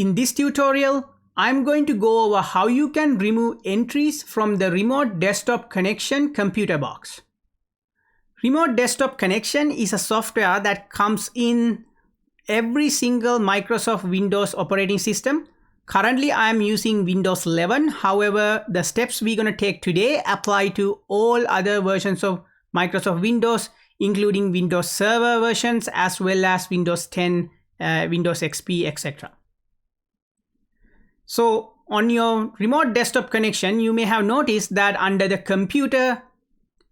In this tutorial, I'm going to go over how you can remove entries from the Remote Desktop Connection computer box. Remote Desktop Connection is a software that comes in every single Microsoft Windows operating system. Currently, I'm using Windows 11. However, the steps we're going to take today apply to all other versions of Microsoft Windows, including Windows Server versions, as well as Windows 10, Windows XP, etc. So on your remote desktop connection, you may have noticed that under the computer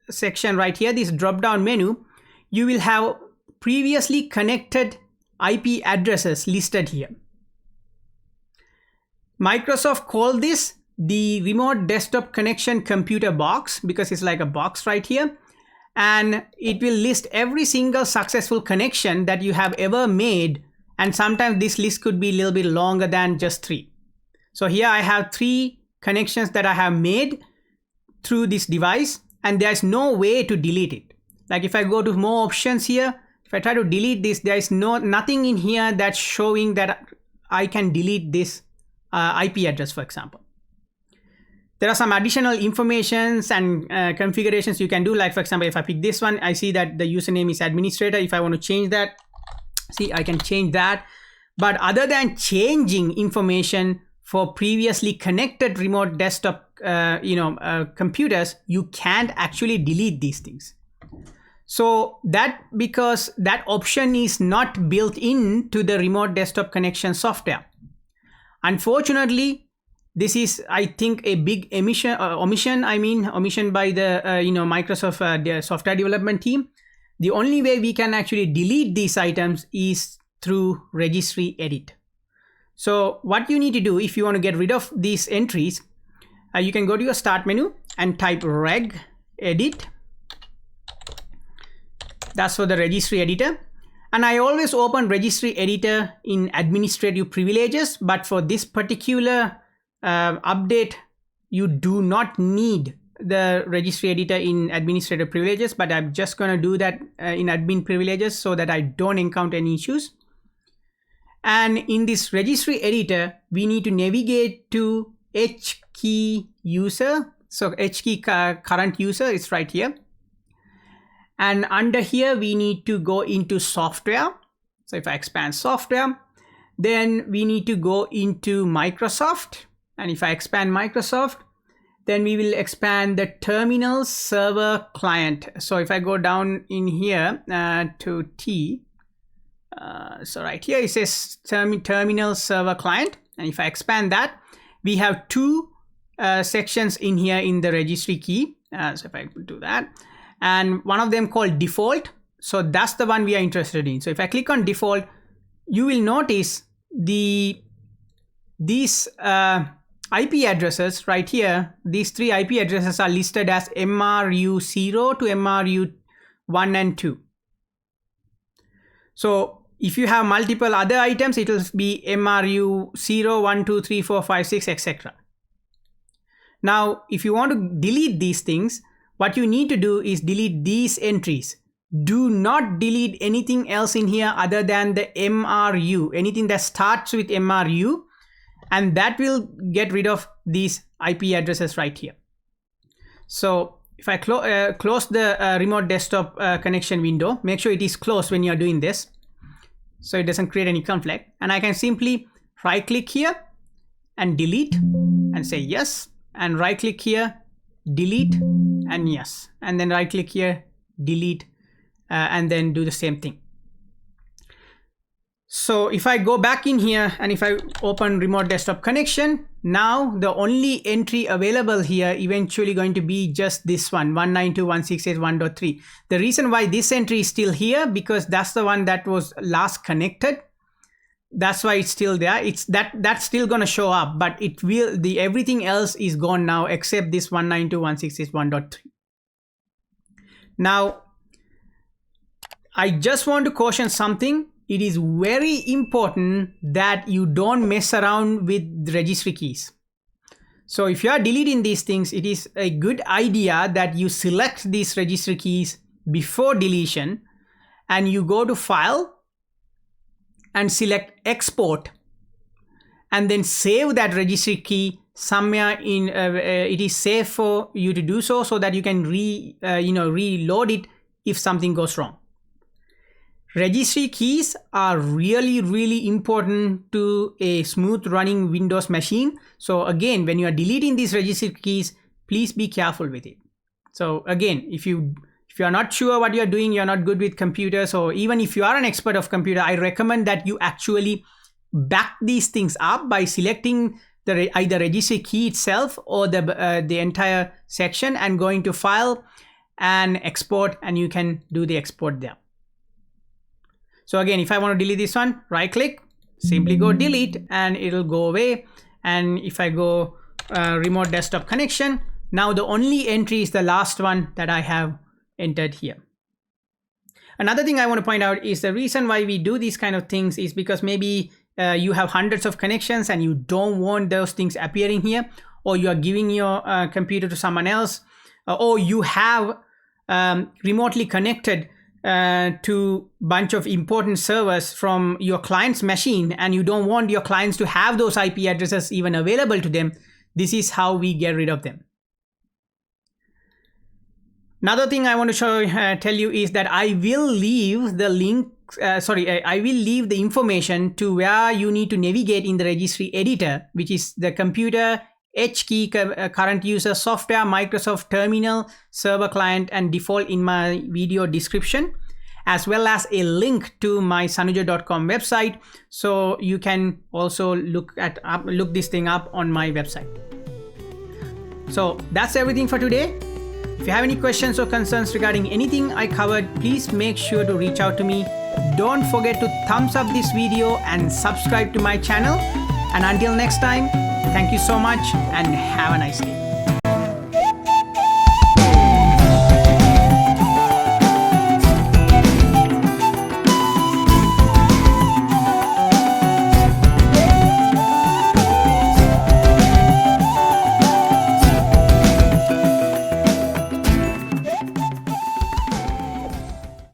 section right here, this drop down menu, you will have previously connected IP addresses listed here. Microsoft called this the remote desktop connection computer box because it's like a box right here. And it will list every single successful connection that you have ever made. And sometimes this list could be a little bit longer than just 3. So here I have 3 connections that I have made through this device, and there's no way to delete it. Like if I go to more options here, if I try to delete this, there is nothing in here that's showing that I can delete this IP address, for example. There are some additional informations and configurations you can do. Like for example, if I pick this one, I see that the username is administrator. If I want to change that, see, I can change that. But other than changing information for previously connected remote desktop computers, you can't actually delete these things. So because that option is not built into the remote desktop connection software. Unfortunately, this is, I think, a big omission by the Microsoft the software development team. The only way we can actually delete these items is through Registry Edit. So what you need to do if you want to get rid of these entries, you can go to your start menu and type reg edit. That's for the registry editor. And I always open registry editor in administrative privileges, but for this particular update, you do not need the registry editor in administrative privileges, but I'm just going to do that in admin privileges so that I don't encounter any issues. And in this registry editor, we need to navigate to HKey user. So HKey current user is right here. And under here, we need to go into software. So if I expand software, then we need to go into Microsoft. And if I expand Microsoft, then we will expand the terminal server client. So if I go down in here to T, so right here it says terminal server client. And if I expand that, we have 2 sections in here in the registry key. So if I do that, and one of them called default. So that's the one we are interested in. So if I click on default, you will notice these IP addresses right here. These 3 IP addresses are listed as MRU0 to MRU1 and 2. So if you have multiple other items, it will be MRU0, 1, 2, 3, 4, 5, 6, etc. Now, if you want to delete these things, what you need to do is delete these entries. Do not delete anything else in here other than the MRU, anything that starts with MRU, and that will get rid of these IP addresses right here. So if I close the remote desktop connection window, make sure it is closed when you are doing this, so it doesn't create any conflict. And I can simply right click here and delete and say yes, and right click here, delete and yes, and then right click here, delete, and then do the same thing. So if I go back in here and if I open remote desktop connection, now the only entry available here eventually going to be just this one, 192.168.1.3. The reason why this entry is still here, because that's the one that was last connected. That's why it's still there. It's that's still going to show up, but it will, everything else is gone now except this 192.168.1.3. Now, I just want to caution something. It is very important that you don't mess around with the registry keys. So if you are deleting these things, it is a good idea that you select these registry keys before deletion and you go to File and select Export. and then save that registry key somewhere in it is safe for you to do so that you can reload it if something goes wrong. Registry keys are really important to a smooth running Windows machine. So again, when you are deleting these registry keys, please be careful with it. So again, if you are not sure what you're doing, you're not good with computers, or even if you are an expert of computer, I recommend that you actually back these things up by selecting the either registry key itself or the entire section and going to File and Export, and you can do the export there. So again, if I want to delete this one, right click, simply go delete, and it'll go away. And if I go remote desktop connection, now the only entry is the last one that I have entered here. Another thing I want to point out is the reason why we do these kind of things is because maybe you have hundreds of connections and you don't want those things appearing here, or you are giving your computer to someone else, or you have remotely connected to a bunch of important servers from your client's machine, and you don't want your clients to have those IP addresses even available to them. This is how we get rid of them. Another thing I want to tell you is that I will leave the link, I will leave the information to where you need to navigate in the registry editor, which is the computer, HKey, current user, software, Microsoft Terminal, server client, and default in my video description, as well as a link to my sanuja.com website. So you can also look this thing up on my website. So that's everything for today. If you have any questions or concerns regarding anything I covered, please make sure to reach out to me. Don't forget to thumbs up this video and subscribe to my channel. And until next time, thank you so much and have a nice day.